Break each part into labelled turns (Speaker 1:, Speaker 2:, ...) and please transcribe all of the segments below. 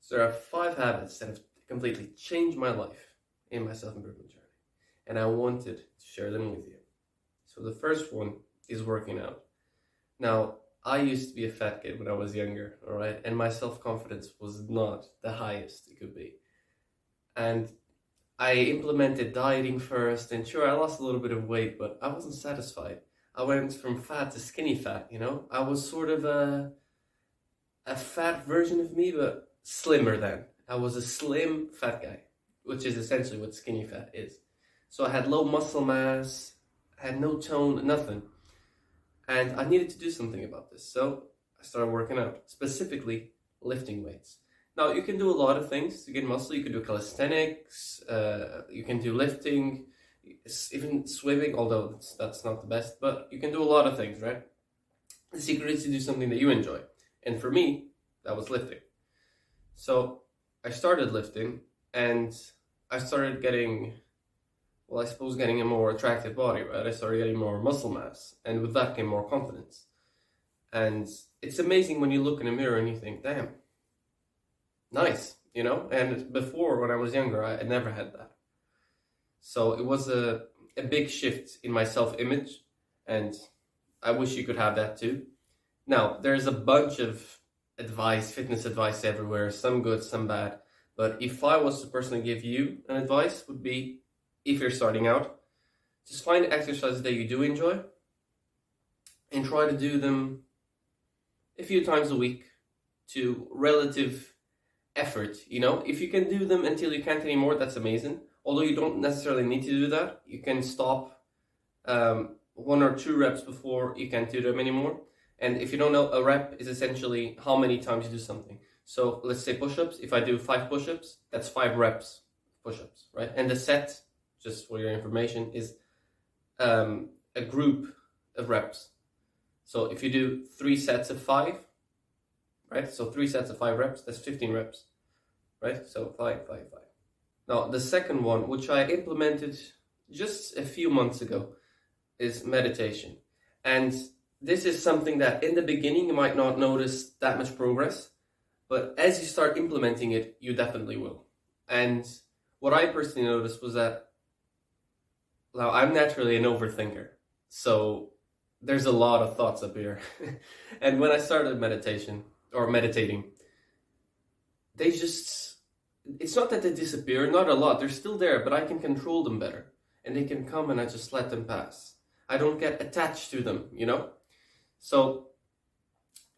Speaker 1: So there are 5 habits that have completely changed my life in my self-improvement journey, and I wanted to share them with you. So the first one is working out. Now, I used to be a fat kid when I was younger, all right, and my self-confidence was not the highest it could be. And I implemented dieting first, and sure, I lost a little bit of weight, but I wasn't satisfied. I went from fat to skinny fat, I was sort of a fat version of me, but slimmer then. I was a slim fat guy, which is essentially what skinny fat is. So I had low muscle mass, I had no tone, nothing. And I needed to do something about this. So I started working out, specifically lifting weights. Now, you can do a lot of things to get muscle. You can do calisthenics, you can do lifting, even swimming, although that's not the best, but you can do a lot of things, right? The secret is to do something that you enjoy. And for me, that was lifting. So I started lifting, and I started getting a more attractive body, right? I started getting more muscle mass, and with that came more confidence. And it's amazing when you look in a mirror and you think, damn, nice, And before, when I was younger, I had never had that. So it was a big shift in my self-image, and I wish you could have that too. Now, there's a bunch of fitness advice everywhere, some good, some bad. But if I was the person to give you an advice, would be, if you're starting out, just find exercises that you do enjoy and try to do them a few times a week to relative effort. If you can do them until you can't anymore, that's amazing. Although you don't necessarily need to do that. You can stop 1 or 2 reps before you can't do them anymore. And if you don't know, a rep is essentially how many times you do something. So let's say push-ups. If I do 5 push-ups, that's 5 reps push-ups, right? And the set, just for your information, is a group of reps. So if you do 3 sets of 5, right? So 3 sets of 5 reps, that's 15 reps, right? So 5, 5, 5. Now, the second one, which I implemented just a few months ago, is meditation. And this is something that in the beginning you might not notice that much progress, but as you start implementing it, you definitely will. And what I personally noticed was that, now I'm naturally an overthinker, so there's a lot of thoughts up here. And when I started meditating, it's not that they disappear, not a lot, they're still there, but I can control them better. And they can come and I just let them pass. I don't get attached to them, So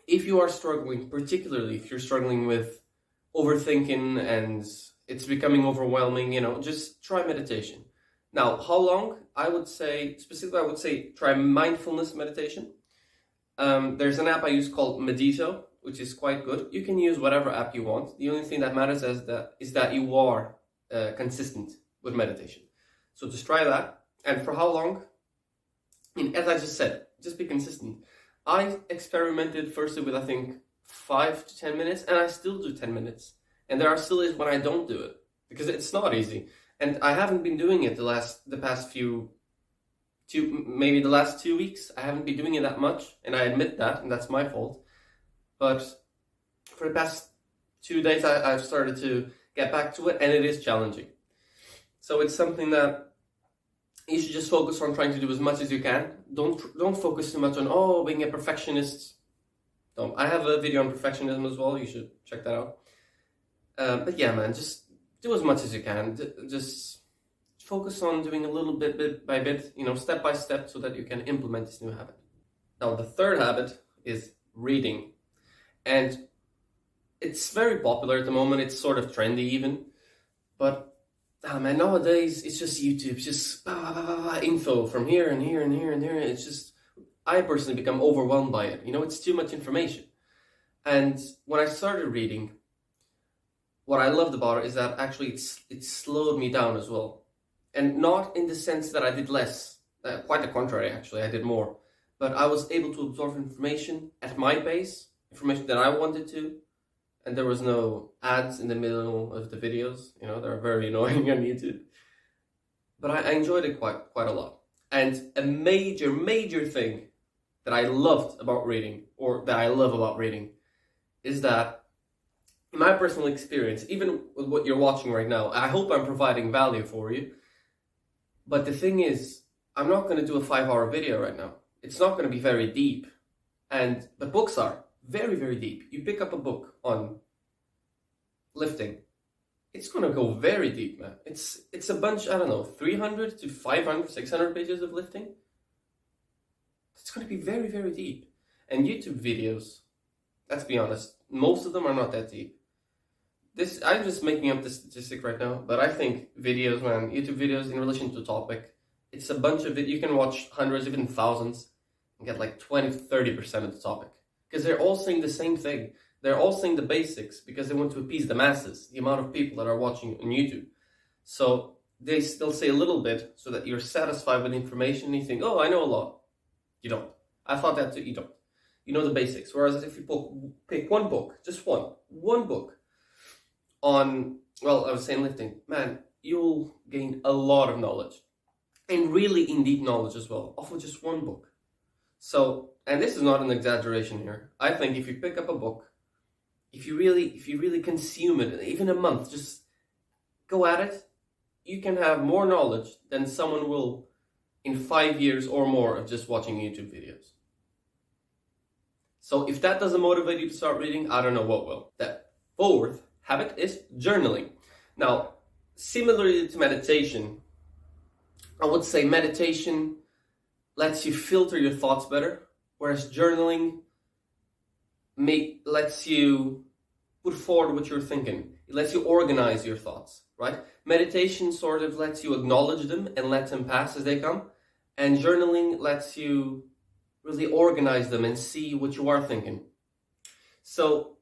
Speaker 1: if you are struggling, particularly if you're struggling with overthinking and it's becoming overwhelming, just try meditation. Now, how long? I would say try mindfulness meditation. There's an app I use called Medito, which is quite good. You can use whatever app you want. The only thing that matters is that you are consistent with meditation. So just try that. And for how long? As I just said, just be consistent. I experimented firstly with, I think, 5 to 10 minutes, and I still do 10 minutes. And there are still days when I don't do it, because it's not easy. And I haven't been doing it the last 2 weeks. I haven't been doing it that much, and I admit that, and that's my fault. But for the past 2 days, I've started to get back to it, and it is challenging. So it's something that you should just focus on trying to do as much as you can. Don't focus too much on, being a perfectionist. Don't. I have a video on perfectionism as well. You should check that out. But yeah, man, just do as much as you can. Just focus on doing a little bit by bit, step by step, so that you can implement this new habit. Now, the third habit is reading. And it's very popular at the moment. It's sort of trendy even. But nowadays it's just YouTube, just info from here and here and here and here. It's just, I personally become overwhelmed by it. It's too much information. And when I started reading, what I loved about it is that actually it slowed me down as well. And not in the sense that I did less. Quite the contrary, actually, I did more. But I was able to absorb information at my pace, information that I wanted to. And there was no ads in the middle of the videos. They're very annoying on YouTube. But I enjoyed it quite a lot. And a major thing that I loved about reading, or that I love about reading, is that in my personal experience, even with what you're watching right now, I hope I'm providing value for you. But the thing is, I'm not going to do a 5-hour video right now. It's not going to be very deep. But books are very, very deep. You pick up a book on lifting, it's going to go very deep, man. It's a bunch, I don't know, 300 to 500, 600 pages of lifting. It's going to be very, very deep. And YouTube videos, let's be honest, most of them are not that deep. I'm just making up the statistic right now, but I think videos, man, YouTube videos in relation to the topic, it's a bunch of it. You can watch hundreds, even thousands, and get like 20 to 30% of the topic. Because they're all saying the same thing. They're all saying the basics because they want to appease the masses, the amount of people that are watching on YouTube. So they'll say a little bit so that you're satisfied with the information and you think, oh, I know a lot. You don't. I thought that too. You don't. You know the basics. Whereas if you pick one book, just one book on, well, I was saying lifting, man, you'll gain a lot of knowledge. And really in-deep knowledge as well, off of just one book. So, and this is not an exaggeration here. I think if you pick up a book, if you really consume it, even a month, just go at it, you can have more knowledge than someone will in 5 years or more of just watching YouTube videos. So if that doesn't motivate you to start reading, I don't know what will. That fourth habit is journaling. Now, similarly to meditation, I would say meditation lets you filter your thoughts better, whereas journaling lets you put forward what you're thinking. It lets you organize your thoughts, right? Meditation sort of lets you acknowledge them and let them pass as they come. And journaling lets you really organize them and see what you are thinking. So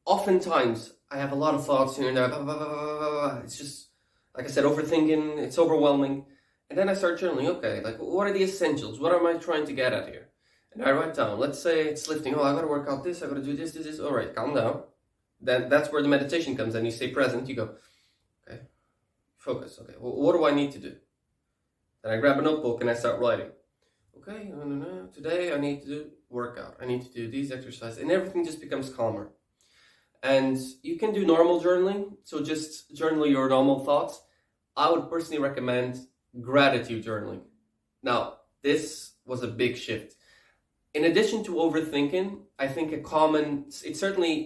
Speaker 1: oftentimes I have a lot of thoughts here and there. It's just, like I said, overthinking, it's overwhelming. And then I start journaling, okay, like what are the essentials? What am I trying to get at here? And I write down, let's say it's lifting. Oh, I gotta work out this, I gotta do this. All right, calm down. Then that's where the meditation comes in. You stay present, you go, okay, focus. Okay, well, what do I need to do? Then I grab a notebook and I start writing. Okay, today I need to do workout. I need to do these exercises. And everything just becomes calmer. And you can do normal journaling. So just journal your normal thoughts. I would personally recommend gratitude journaling. Now, this was a big shift. In addition to overthinking, I think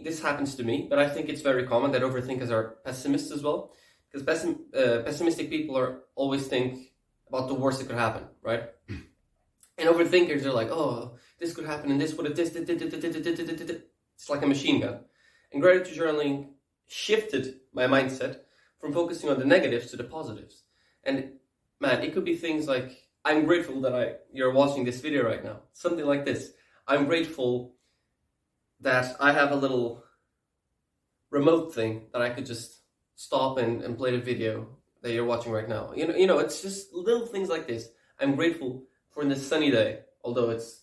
Speaker 1: this happens to me, but I think it's very common that overthinkers are pessimists as well. Because pessimistic people always think about the worst that could happen, right? And overthinkers are like, oh, this could happen and this would have this. It's like a machine gun. And gratitude journaling shifted my mindset from focusing on the negatives to the positives. And man, it could be things like, I'm grateful that you're watching this video right now. Something like this. I'm grateful that I have a little remote thing that I could just stop and play the video that you're watching right now. You know, it's just little things like this. I'm grateful for this sunny day, although it's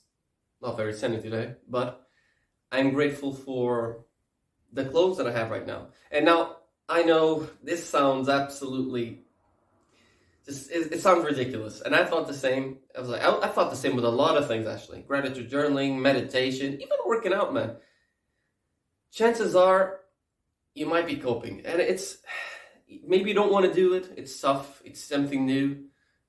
Speaker 1: not very sunny today, but I'm grateful for the clothes that I have right now. And now, I know this sounds absolutely it sounds ridiculous, and I thought the same. I thought the same with a lot of things, actually. Gratitude journaling, meditation, even working out, man. Chances are you might be coping, and maybe you don't want to do it. It's tough. It's something new.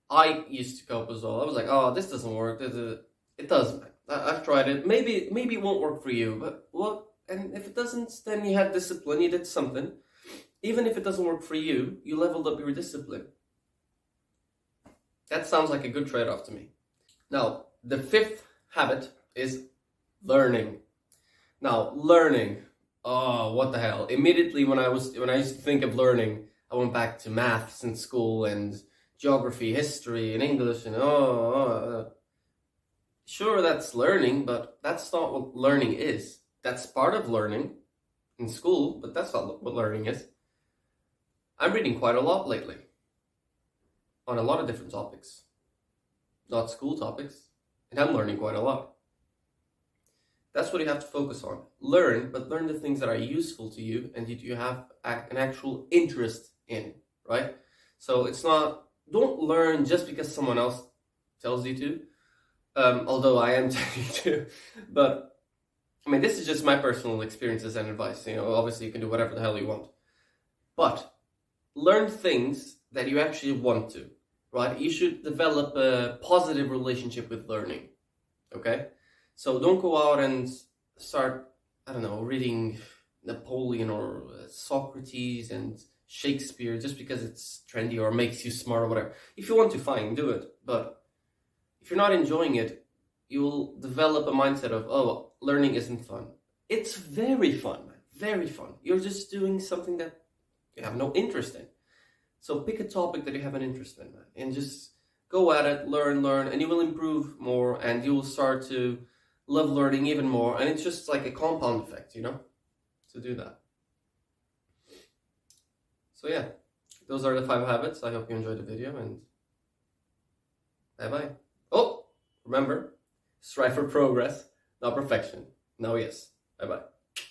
Speaker 1: I used to cope as well. I was like, oh, this doesn't work. It does, man. I've tried it. Maybe it won't work for you, but what? And if it doesn't, then you had discipline. You did something. Even if it doesn't work for you, you leveled up your discipline. That sounds like a good trade-off to me. Now, the fifth habit is learning. Now, learning. Oh, what the hell? Immediately when I used to think of learning, I went back to maths in school and geography, history, and English, and sure, that's learning, but that's not what learning is. That's part of learning in school, but that's not what learning is. I'm reading quite a lot lately on a lot of different topics, not school topics, and I'm learning quite a lot. That's what you have to focus on. Learn, but learn the things that are useful to you and that you have an actual interest in, right? So don't learn just because someone else tells you to, although I am telling you to, but I mean, this is just my personal experiences and advice. Obviously you can do whatever the hell you want. But learn things that you actually want to, right? You should develop a positive relationship with learning, okay? So don't go out and start, I don't know, reading Napoleon or Socrates and Shakespeare just because it's trendy or makes you smart or whatever. If you want to, fine, do it. But if you're not enjoying it, you'll develop a mindset of, oh, learning isn't fun. It's very fun, man. Very fun. You're just doing something that you have no interest in. So pick a topic that you have an interest in, man, and just go at it, learn, and you will improve more, and you will start to love learning even more. And it's just like a compound effect, to do that. So yeah, those are the 5 habits. I hope you enjoyed the video, and bye-bye. Oh, remember, strive for progress, not perfection. Now yes, bye-bye.